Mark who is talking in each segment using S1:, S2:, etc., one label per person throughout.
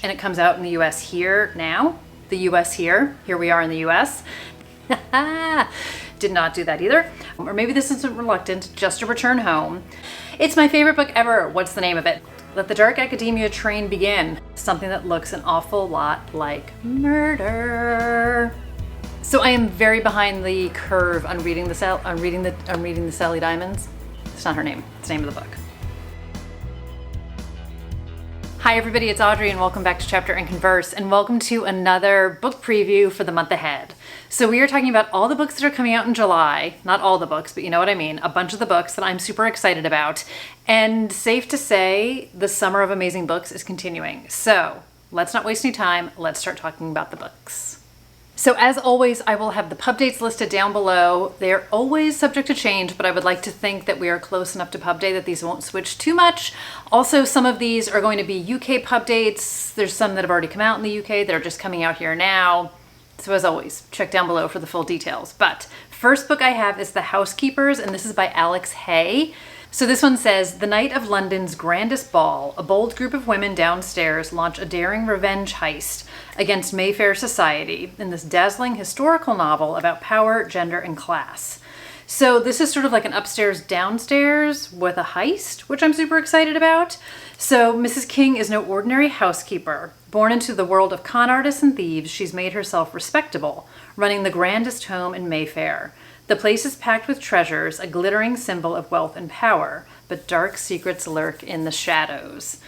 S1: and it comes out in the US here now. The US here. Here we are in the US. Did not do that either. Or maybe this isn't reluctant, just a return home. It's my favorite book ever. What's the name of it? Let the Dark Academia Train Begin. Something that looks an awful lot like murder. So I am very behind the curve on reading the Sally Diamonds. It's not her name. It's the name of the book. Hi everybody, it's Audrey and welcome back to Chapter and Converse, and welcome to another book preview for the month ahead. So we are talking about all the books that are coming out in July. Not all the books, but you know what I mean. A bunch of the books that I'm super excited about. And safe to say, the summer of amazing books is continuing. So let's not waste any time. Let's start talking about the books. So as always, I will have the pub dates listed down below. They are always subject to change, but I would like to think that we are close enough to pub day that these won't switch too much. Also, some of these are going to be UK pub dates. There's some that have already come out in the UK that are just coming out here now. So as always, check down below for the full details. But first book I have is The Housekeepers, and this is by Alex Hay. So this one says, the night of London's grandest ball, a bold group of women downstairs launch a daring revenge heist against Mayfair society in this dazzling historical novel about power, gender, and class. So this is sort of like an upstairs downstairs with a heist, which I'm super excited about. So Mrs. King is no ordinary housekeeper. Born into the world of con artists and thieves, she's made herself respectable, running the grandest home in Mayfair. The place is packed with treasures, a glittering symbol of wealth and power, but dark secrets lurk in the shadows.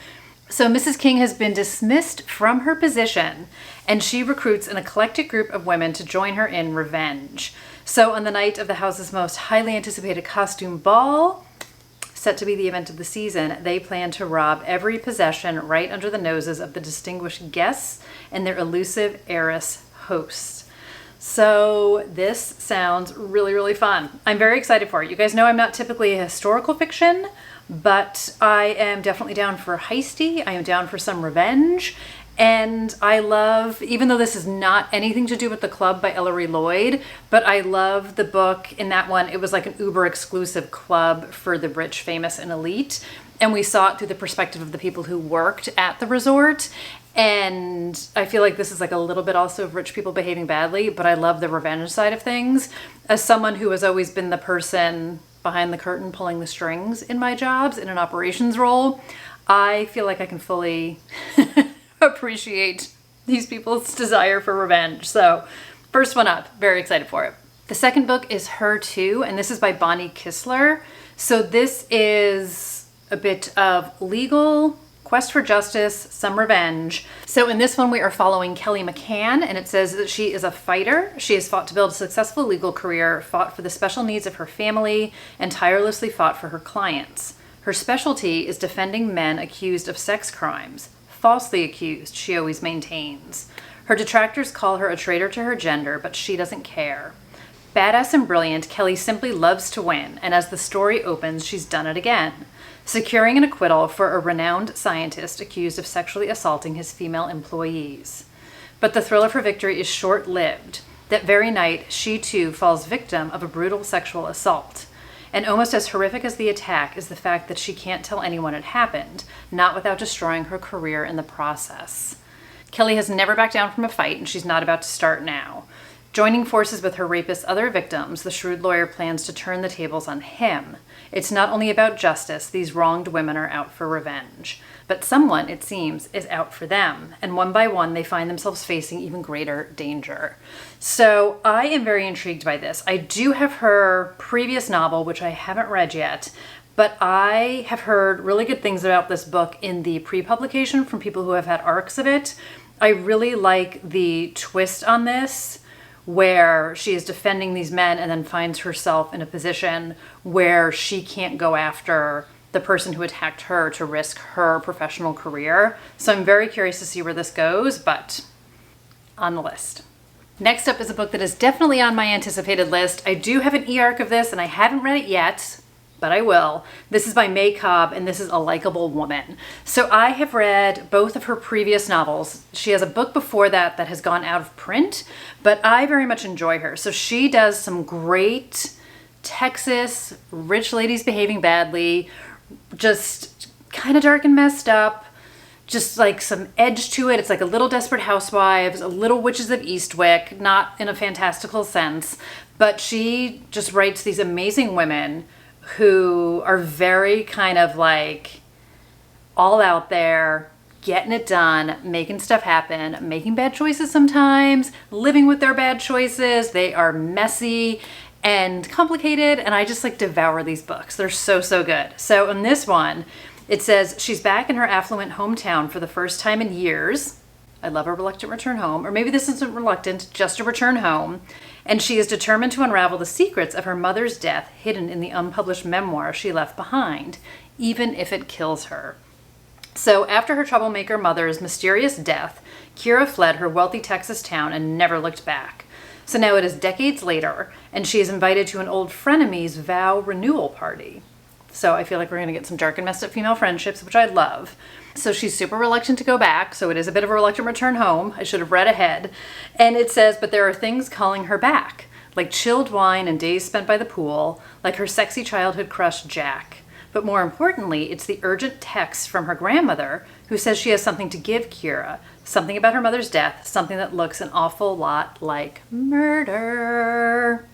S1: So Mrs. King has been dismissed from her position, and she recruits an eclectic group of women to join her in revenge. So on the night of the house's most highly anticipated costume ball, set to be the event of the season, they plan to rob every possession right under the noses of the distinguished guests and their elusive heiress hosts. So this sounds really, really fun. I'm very excited for it. You guys know I'm not typically a historical fiction, but I am definitely down for heisty. I am down for some revenge. And I love, even though this is not anything to do with The Club by Ellery Lloyd, but I love the book. In that one, it was like an uber exclusive club for the rich, famous, and elite. And we saw it through the perspective of the people who worked at the resort. And I feel like this is like a little bit also of rich people behaving badly, but I love the revenge side of things. As someone who has always been the person behind the curtain pulling the strings in my jobs in an operations role, I feel like I can fully appreciate these people's desire for revenge. So first one up, very excited for it. The second book is Her Too, and this is by Bonnie Kistler. So this is a bit of legal quest for justice, some revenge. So in this one, we are following Kelly McCann, and it says that she is a fighter. She has fought to build a successful legal career, fought for the special needs of her family, and tirelessly fought for her clients. Her specialty is defending men accused of sex crimes. Falsely accused, she always maintains. Her detractors call her a traitor to her gender, but she doesn't care. Badass and brilliant, Kelly simply loves to win, and as the story opens, she's done it again, securing an acquittal for a renowned scientist accused of sexually assaulting his female employees. But the thrill of her victory is short-lived. That very night, she too falls victim of a brutal sexual assault. And almost as horrific as the attack is the fact that she can't tell anyone it happened, not without destroying her career in the process. Kelly has never backed down from a fight, and she's not about to start now. Joining forces with her rapist's other victims, the shrewd lawyer plans to turn the tables on him. It's not only about justice, these wronged women are out for revenge. But someone, it seems, is out for them, and one by one they find themselves facing even greater danger. So I am very intrigued by this. I do have her previous novel, which I haven't read yet, but I have heard really good things about this book in the pre-publication from people who have had arcs of it. I really like the twist on this, where she is defending these men and then finds herself in a position where she can't go after the person who attacked her to risk her professional career. So I'm very curious to see where this goes, but on the list. Next up is a book that is definitely on my anticipated list. I do have an e-arc of this and I haven't read it yet, but I will. This is by May Cobb, and this is A Likeable Woman. So I have read both of her previous novels. She has a book before that that has gone out of print, but I very much enjoy her. So she does some great Texas, rich ladies behaving badly, just kind of dark and messed up, just like some edge to it. It's like a little Desperate Housewives, a little Witches of Eastwick, not in a fantastical sense, but she just writes these amazing women who are very kind of like all out there, getting it done, making stuff happen, making bad choices sometimes, living with their bad choices. They are messy and complicated, and I just like devour these books. They're so, so good. So in this one, it says she's back in her affluent hometown for the first time in years. I love a reluctant return home, or maybe this isn't reluctant, just a return home. And she is determined to unravel the secrets of her mother's death hidden in the unpublished memoir she left behind, even if it kills her. So after her troublemaker mother's mysterious death, Kira fled her wealthy Texas town and never looked back. So now it is decades later, and she is invited to an old frenemy's vow renewal party. So I feel like we're going to get some dark and messed up female friendships, which I love. So she's super reluctant to go back, so it is a bit of a reluctant return home. I should have read ahead. And it says, but there are things calling her back, like chilled wine and days spent by the pool, like her sexy childhood crush, Jack. But more importantly, it's the urgent text from her grandmother, who says she has something to give Kira, something about her mother's death, something that looks an awful lot like murder.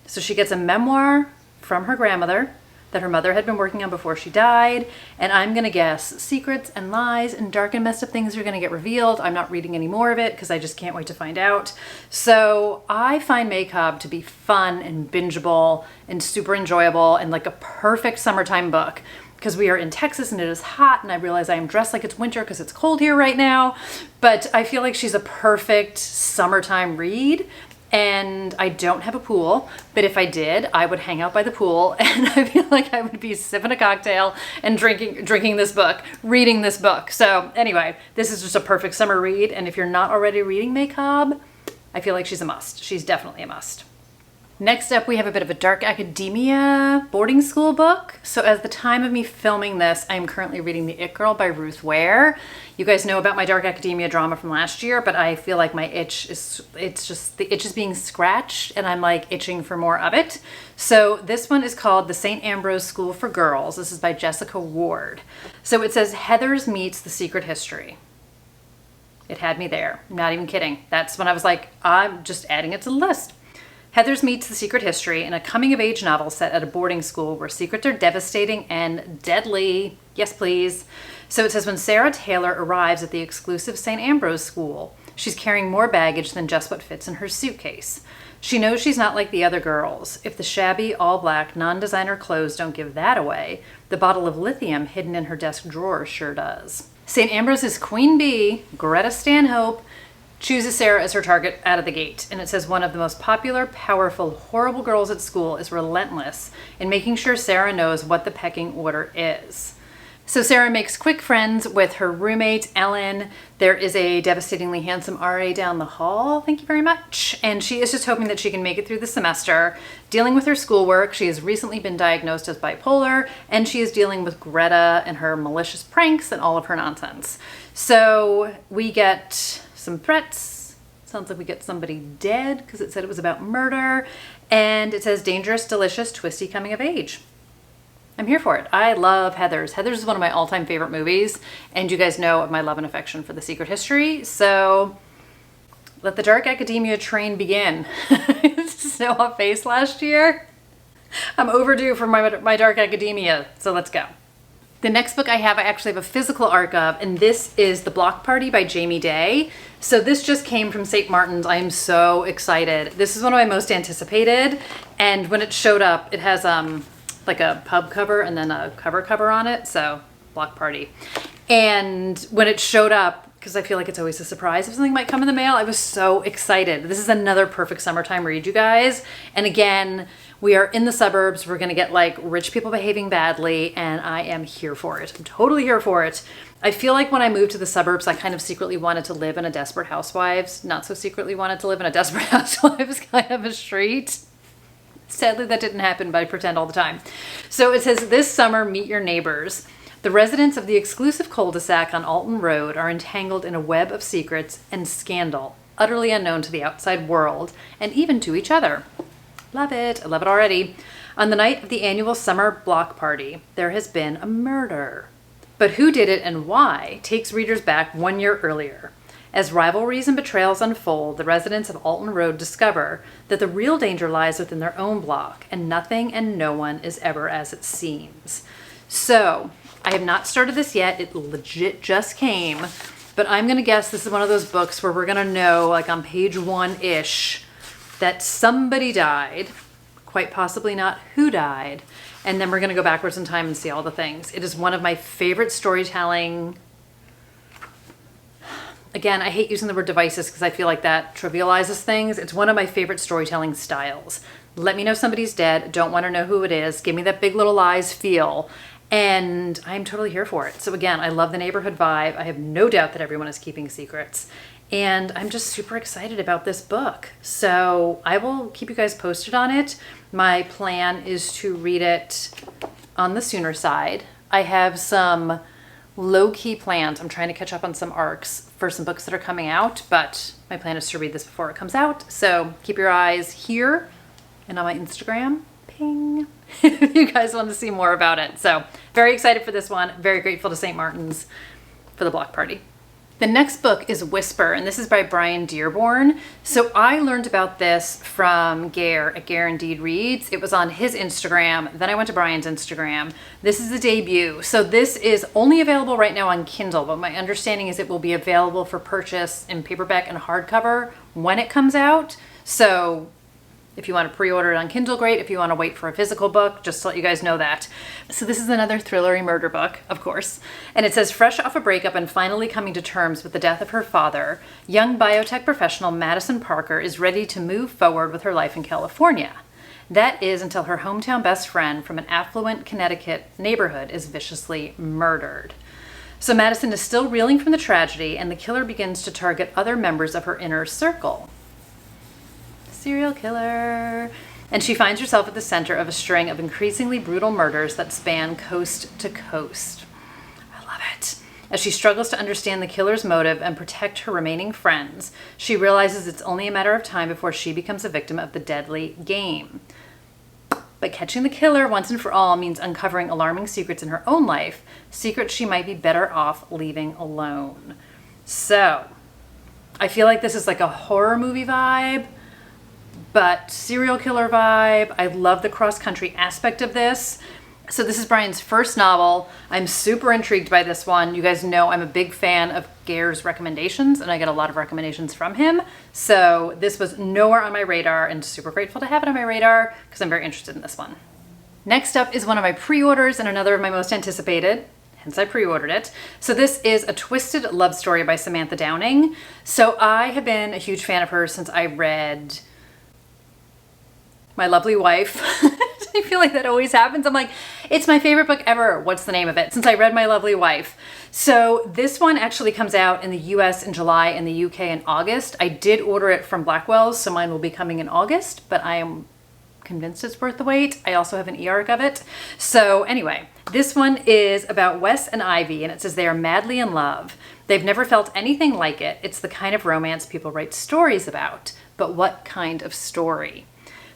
S1: So she gets a memoir from her grandmother that her mother had been working on before she died, and I'm gonna guess secrets and lies and dark and messed up things are gonna get revealed. I'm not reading any more of it because I just can't wait to find out. So I find Macabre to be fun and bingeable and super enjoyable and like a perfect summertime book, because we are in Texas and it is hot, and I realize I am dressed like it's winter because it's cold here right now, but I feel like she's a perfect summertime read. And I don't have a pool, but if I did, I would hang out by the pool, and I feel like I would be sipping a cocktail and drinking this book, reading this book. So anyway, this is just a perfect summer read, and if you're not already reading Macabre, I feel like she's a must. She's definitely a must. Next up, we have a bit of a dark academia boarding school book. So at the time of me filming this, I'm currently reading The It Girl by Ruth Ware. You guys know about my dark academia drama from last year, but I feel like my itch is, the itch is being scratched, and I'm like itching for more of it. So this one is called The St. Ambrose School for Girls. This is by Jessica Ward. So it says Heathers meets The Secret History. It had me there. I'm not even kidding. That's when I was like, I'm just adding it to the list. Heathers meets The Secret History in a coming-of-age novel set at a boarding school where secrets are devastating and deadly. Yes, please. So it says when Sarah Taylor arrives at the exclusive St. Ambrose School, she's carrying more baggage than just what fits in her suitcase. She knows she's not like the other girls. If the shabby, all-black, non-designer clothes don't give that away, the bottle of lithium hidden in her desk drawer sure does. St. Ambrose's Queen Bee, Greta Stanhope, chooses Sarah as her target out of the gate. And it says one of the most popular, powerful, horrible girls at school is relentless in making sure Sarah knows what the pecking order is. So Sarah makes quick friends with her roommate, Ellen. There is a devastatingly handsome RA down the hall, thank you very much. And she is just hoping that she can make it through the semester. Dealing with her schoolwork, she has recently been diagnosed as bipolar, and she is dealing with Greta and her malicious pranks and all of her nonsense. So we get some threats. Sounds like we get somebody dead because it said it was about murder. And it says dangerous, delicious, twisty coming of age. I'm here for it. I love Heathers. Heathers is one of my all-time favorite movies. And you guys know of my love and affection for The Secret History. So let the dark academia train begin. Snow off face last year. I'm overdue for my dark academia. So let's go. The next book I actually have a physical ARC of, and this is The Block Party by Jamie Day. So this just came from St. Martin's. I am so excited. This is one of my most anticipated, and when it showed up, it has like a pub cover and then a cover on it, so Block Party. And when it showed up, because I feel like it's always a surprise if something might come in the mail, I was so excited. This is another perfect summertime read, you guys. And again, we are in the suburbs. We're going to get like rich people behaving badly, and I am here for it. I'm totally here for it. I feel like when I moved to the suburbs, I kind of secretly wanted to live in a Desperate Housewives, not so secretly wanted to live in a Desperate Housewives kind of a street. Sadly, that didn't happen, but I pretend all the time. So it says, this summer, meet your neighbors. The residents of the exclusive cul-de-sac on Alton Road are entangled in a web of secrets and scandal, utterly unknown to the outside world, and even to each other. Love it. I love it already. On the night of the annual summer block party, there has been a murder. But who did it and why takes readers back 1 year earlier. As rivalries and betrayals unfold, the residents of Alton Road discover that the real danger lies within their own block, and nothing and no one is ever as it seems. So, I have not started this yet. It legit just came, but I'm going to guess this is one of those books where we're going to know, like on page 1-ish, that somebody died, quite possibly not who died, and then we're going to go backwards in time and see all the things. It is one of my favorite storytelling. Again, I hate using the word devices because I feel like that trivializes things. It's one of my favorite storytelling styles. Let me know somebody's dead, don't want to know who it is, give me that Big Little Lies feel, and I'm totally here for it. So again, I love the neighborhood vibe. I have no doubt that everyone is keeping secrets. And I'm just super excited about this book. So I will keep you guys posted on it. My plan is to read it on the sooner side. I have some low-key plans. I'm trying to catch up on some arcs for some books that are coming out, but my plan is to read this before it comes out. So keep your eyes here and on my Instagram. Ping. If you guys want to see more about it. So very excited for this one. Very grateful to St. Martin's for the block party. The next book is Whisper, and this is by Brian Dearborn. So I learned about this from Gare at Gare Indeed Reads. It was on his Instagram. Then I went to Brian's Instagram. This is the debut. So this is only available right now on Kindle, but my understanding is it will be available for purchase in paperback and hardcover when it comes out. So if you want to pre-order it on Kindle, great. If you want to wait for a physical book, just to let you guys know that. So this is another thrillery murder book, of course. And it says, fresh off a breakup and finally coming to terms with the death of her father, young biotech professional Madison Parker is ready to move forward with her life in California. That is until her hometown best friend from an affluent Connecticut neighborhood is viciously murdered. So Madison is still reeling from the tragedy, and the killer begins to target other members of her inner circle. Serial killer. And she finds herself at the center of a string of increasingly brutal murders that span coast to coast. I love it. As she struggles to understand the killer's motive and protect her remaining friends, she realizes it's only a matter of time before she becomes a victim of the deadly game. But catching the killer once and for all means uncovering alarming secrets in her own life, secrets she might be better off leaving alone. So, I feel like this is like a horror movie vibe, but serial killer vibe. I love the cross-country aspect of this. So this is Brian's first novel. I'm super intrigued by this one. You guys know I'm a big fan of Gare's recommendations, and I get a lot of recommendations from him. So this was nowhere on my radar, and super grateful to have it on my radar because I'm very interested in this one. Next up is one of my pre-orders and another of my most anticipated. Hence I pre-ordered it. So this is A Twisted Love Story by Samantha Downing. So I have been a huge fan of hers since I read My Lovely Wife. I feel like that always happens. I'm like, it's my favorite book ever. What's the name of it? Since I read My Lovely Wife. So this one actually comes out in the US in July and the UK in August. I did order it from Blackwell's, so mine will be coming in August, but I am convinced it's worth the wait. I also have an e-arc of it. So anyway, this one is about Wes and Ivy, and it says they are madly in love. They've never felt anything like it. It's the kind of romance people write stories about. But what kind of story?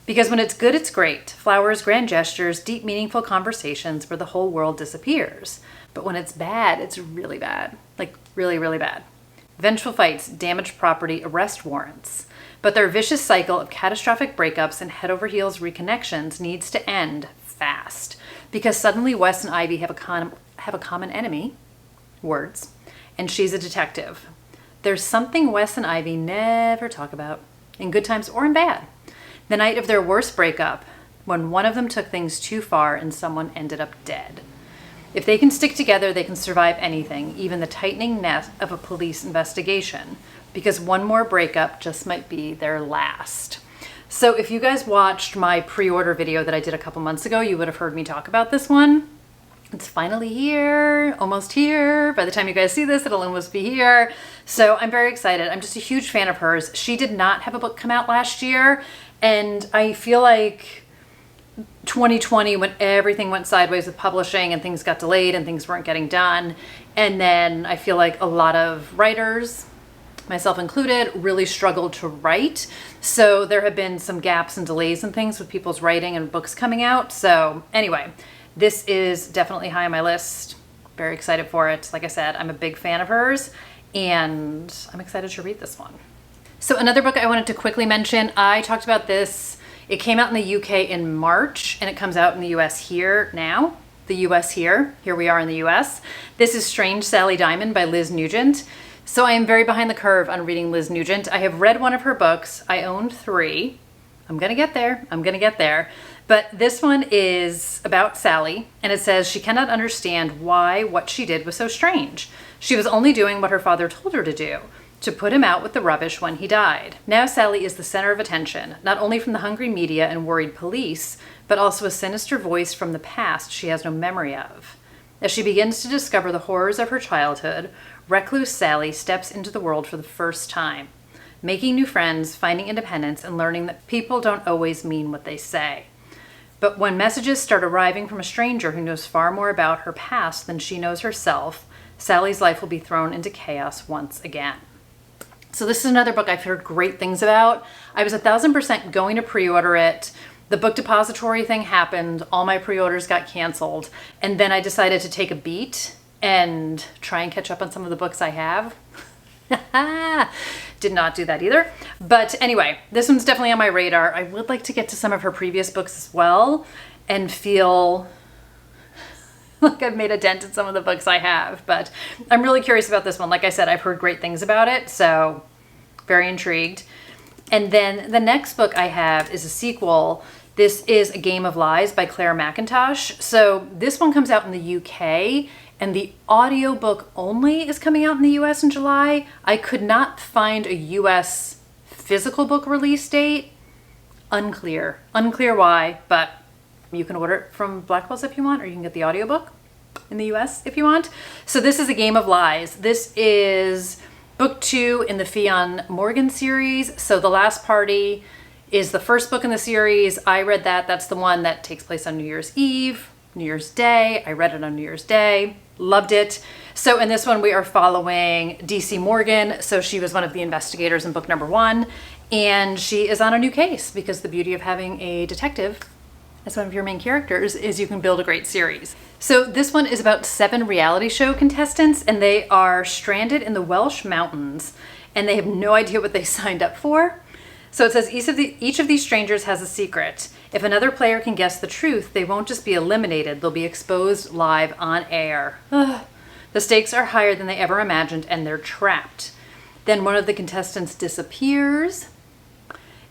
S1: Because when it's good, it's great. Flowers, grand gestures, deep, meaningful conversations where the whole world disappears. But when it's bad, it's really bad. Like, really, really bad. Vengeful fights, damaged property, arrest warrants. But their vicious cycle of catastrophic breakups and head-over-heels reconnections needs to end fast. Because suddenly Wes and Ivy have a common enemy, words, and she's a detective. There's something Wes and Ivy never talk about, in good times or in bad. The night of their worst breakup, when one of them took things too far and someone ended up dead. If they can stick together, they can survive anything, even the tightening net of a police investigation, because one more breakup just might be their last. So if you guys watched my pre-order video that I did a couple months ago, you would have heard me talk about this one. It's finally here, almost here. By the time you guys see this, it'll almost be here. So I'm very excited. I'm just a huge fan of hers. She did not have a book come out last year, and I feel like 2020, when everything went sideways with publishing and things got delayed and things weren't getting done, and then I feel like a lot of writers, myself included, really struggled to write. So there have been some gaps and delays and things with people's writing and books coming out. So anyway, this is definitely high on my list. very excited for it. Like I said, I'm a big fan of hers, and I'm excited to read this one. So another book I wanted to quickly mention, I talked about this. It came out in the UK in March, and it comes out in the US here now. The US here. Here we are in the US. This is Strange Sally Diamond by Liz Nugent. So I am very behind the curve on reading Liz Nugent. I have read one of her books. I owned 3. I'm gonna get there. I'm gonna get there. But this one is about Sally, and it says she cannot understand why what she did was so strange. She was only doing what her father told her to do, to put him out with the rubbish when he died. Now Sally is the center of attention, not only from the hungry media and worried police, but also a sinister voice from the past she has no memory of. As she begins to discover the horrors of her childhood, recluse Sally steps into the world for the first time, making new friends, finding independence, and learning that people don't always mean what they say. But when messages start arriving from a stranger who knows far more about her past than she knows herself, Sally's life will be thrown into chaos once again. So this is another book I've heard great things about. I was 1,000% going to pre-order it. The book depository thing happened. All my pre-orders got canceled. And then I decided to take a beat and try and catch up on some of the books I have. Did not do that either. But anyway, this one's definitely on my radar. I would like to get to some of her previous books as well and feel like I've made a dent in some of the books I have, but I'm really curious about this one. Like I said, I've heard great things about it, so very intrigued. And then the next book I have is a sequel. This is A Game of Lies by Claire McIntosh. So this one comes out in the UK, and the audiobook only is coming out in the US in July. I could not find a US physical book release date. Unclear why, but you can order it from Blackwell's if you want, or you can get the audiobook in the US if you want. So this is A Game of Lies. This is book 2 in the Fionn Morgan series. So The Last Party is the first book in the series. I read that. That's the one that takes place on New Year's Eve, New Year's Day. I read it on New Year's Day. Loved it. So in this one, we are following DC Morgan. So she was one of the investigators in book number 1, and she is on a new case because the beauty of having a detective as one of your main characters is you can build a great series. So this one is about 7 reality show contestants, and they are stranded in the Welsh mountains, and they have no idea what they signed up for. So it says each of these strangers has a secret. If another player can guess the truth, they won't just be eliminated, they'll be exposed live on air. Ugh. The stakes are higher than they ever imagined, and they're trapped. Then one of the contestants disappears.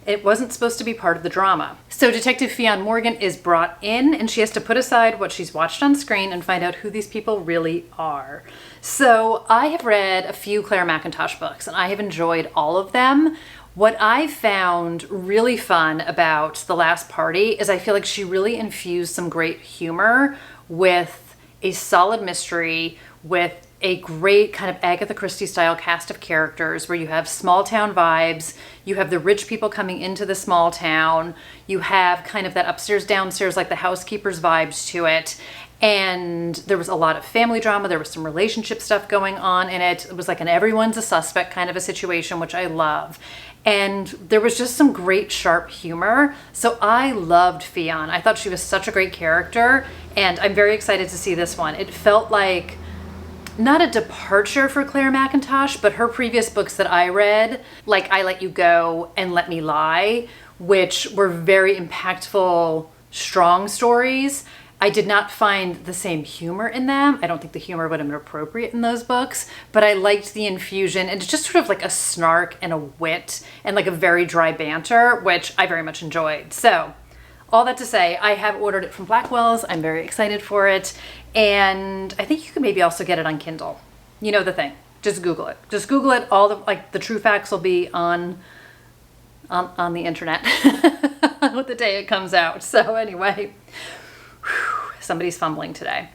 S1: It wasn't supposed to be part of the drama. So Detective Fionn Morgan is brought in, and she has to put aside what she's watched on screen and find out who these people really are. So I have read a few Claire McIntosh books, and I have enjoyed all of them. What I found really fun about The Last Party is I feel like she really infused some great humor with a solid mystery, with a great kind of Agatha Christie style cast of characters where you have small town vibes, you have the rich people coming into the small town, you have kind of that upstairs downstairs like the Housekeepers vibes to it. And there was a lot of family drama, there was some relationship stuff going on in it. It was like an everyone's a suspect kind of a situation, which I love. And there was just some great sharp humor. So I loved Fionn. I thought she was such a great character, and I'm very excited to see this one. It felt like not a departure for Claire McIntosh, but her previous books that I read, like I Let You Go and Let Me Lie, which were very impactful, strong stories. I did not find the same humor in them. I don't think the humor would have been appropriate in those books, but I liked the infusion and just sort of like a snark and a wit and like a very dry banter, which I very much enjoyed. So all that to say, I have ordered it from Blackwell's. I'm very excited for it. And I think you can maybe also get it on Kindle. You know the thing. Just Google it. Just Google it. All the true facts will be on the internet with the day it comes out. So anyway, somebody's fumbling today.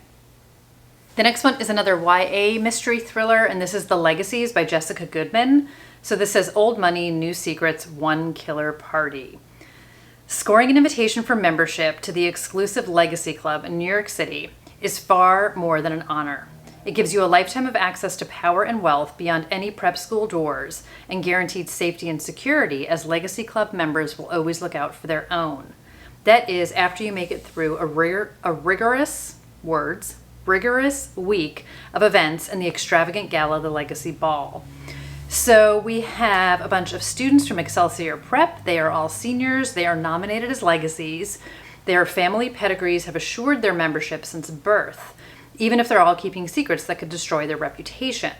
S1: The next one is another YA mystery thriller, and this is The Legacies by Jessica Goodman. So this says Old Money, New Secrets, One Killer Party. Scoring an invitation for membership to the exclusive Legacy Club in New York City is far more than an honor. It gives you a lifetime of access to power and wealth beyond any prep school doors and guaranteed safety and security, as Legacy Club members will always look out for their own. That is, after you make it through a rigorous rigorous week of events and the extravagant gala, the Legacy Ball. So we have a bunch of students from Excelsior Prep. They are all seniors. They are nominated as legacies. Their family pedigrees have assured their membership since birth, even if they're all keeping secrets that could destroy their reputation.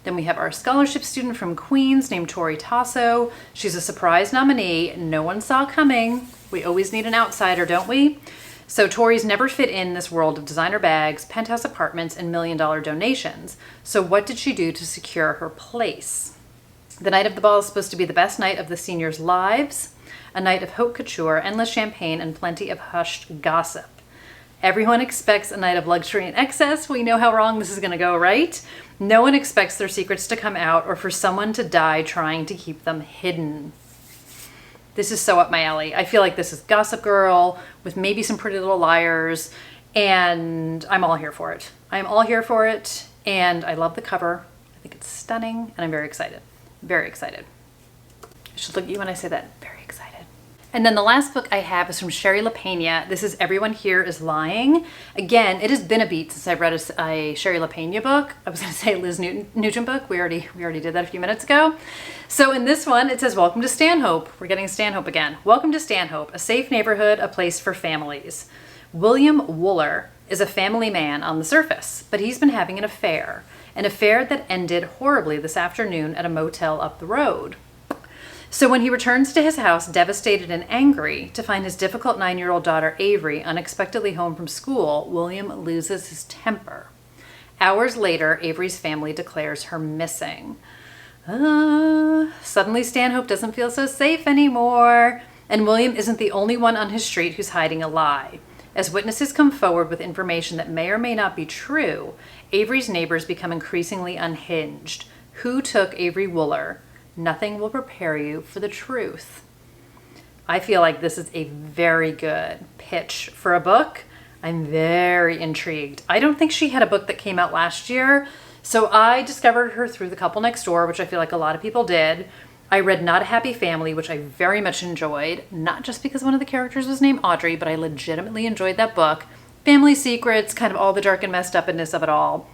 S1: Then we have our scholarship student from Queens named Tori Tasso. She's a surprise nominee no one saw coming. We always need an outsider, don't we? So Tori's never fit in this world of designer bags, penthouse apartments, and million-dollar donations. So what did she do to secure her place? The night of the ball is supposed to be the best night of the seniors' lives, a night of haute couture, endless champagne, and plenty of hushed gossip. Everyone expects a night of luxury and excess. We know how wrong this is going to go, right? No one expects their secrets to come out or for someone to die trying to keep them hidden. This is so up my alley. I feel like this is Gossip Girl with maybe some Pretty Little Liars, and I'm all here for it. I'm all here for it, and I love the cover. I think it's stunning, and I'm very excited. Very excited. I should look at you when I say that. Very excited. And then the last book I have is from Sherry LaPena. This is Everyone Here is Lying. Again, it has been a beat since I've read a Sherry LaPena book. I was going to say Liz Nugent book. We already did that a few minutes ago. So in this one, it says, welcome to Stanhope. We're getting Stanhope again. Welcome to Stanhope, a safe neighborhood, a place for families. William Wooler is a family man on the surface, but he's been having an affair that ended horribly this afternoon at a motel up the road. So when he returns to his house, devastated and angry to find his difficult 9-year-old daughter Avery unexpectedly home from school, William loses his temper. Hours later, Avery's family declares her missing. Suddenly Stanhope doesn't feel so safe anymore, and William isn't the only one on his street who's hiding a lie. As witnesses come forward with information that may or may not be true, Avery's neighbors become increasingly unhinged. Who took Avery Wooler? Nothing will prepare you for the truth. I feel like this is a very good pitch for a book. I'm very intrigued. I don't think she had a book that came out last year, so I discovered her through The Couple Next Door, which I feel like a lot of people did. I read Not a Happy Family, which I very much enjoyed, not just because one of the characters was named Audrey, but I legitimately enjoyed that book. Family Secrets, kind of all the dark and messed upness of it all.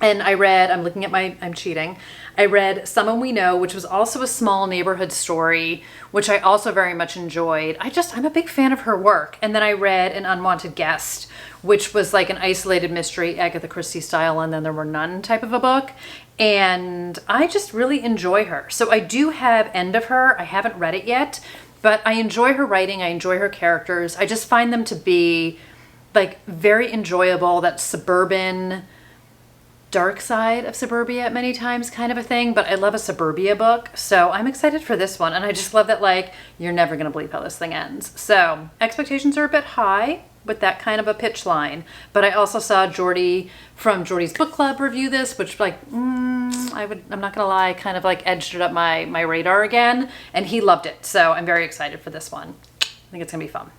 S1: And I read, I'm cheating. I read Someone We Know, which was also a small neighborhood story, which I also very much enjoyed. I'm a big fan of her work. And then I read An Unwanted Guest, which was like an isolated mystery, Agatha Christie style, and then there were none type of a book. And I just really enjoy her. So I do have End of Her. I haven't read it yet, but I enjoy her writing. I enjoy her characters. I just find them to be like very enjoyable, that suburban, dark side of suburbia at many times kind of a thing, but I love a suburbia book, so I'm excited for this one. And I just love that, like, you're never gonna believe how this thing ends. So expectations are a bit high with that kind of a pitch line, but I also saw Jordy from Jordy's Book Club review this, which like I'm not gonna lie, kind of like edged it up my radar again, and he loved it. So I'm very excited for this one. I think it's gonna be fun.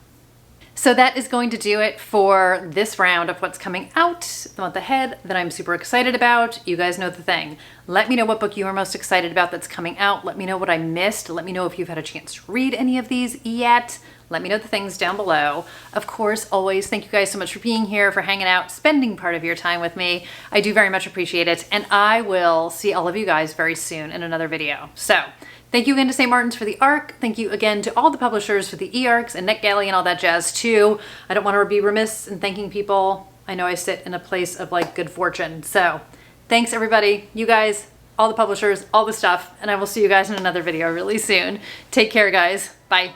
S1: So that is going to do it for this round of what's coming out the month ahead that I'm super excited about. You guys know the thing. Let me know what book you are most excited about that's coming out. Let me know what I missed. Let me know if you've had a chance to read any of these yet. Let me know the things down below. Of course, always, thank you guys so much for being here, for hanging out, spending part of your time with me. I do very much appreciate it, and I will see all of you guys very soon in another video. So, thank you again to St. Martin's for the ARC. Thank you again to all the publishers for the e-ARCs and NetGalley and all that jazz too. I don't want to be remiss in thanking people. I know I sit in a place of like good fortune. So thanks everybody, you guys, all the publishers, all the stuff, and I will see you guys in another video really soon. Take care guys, bye.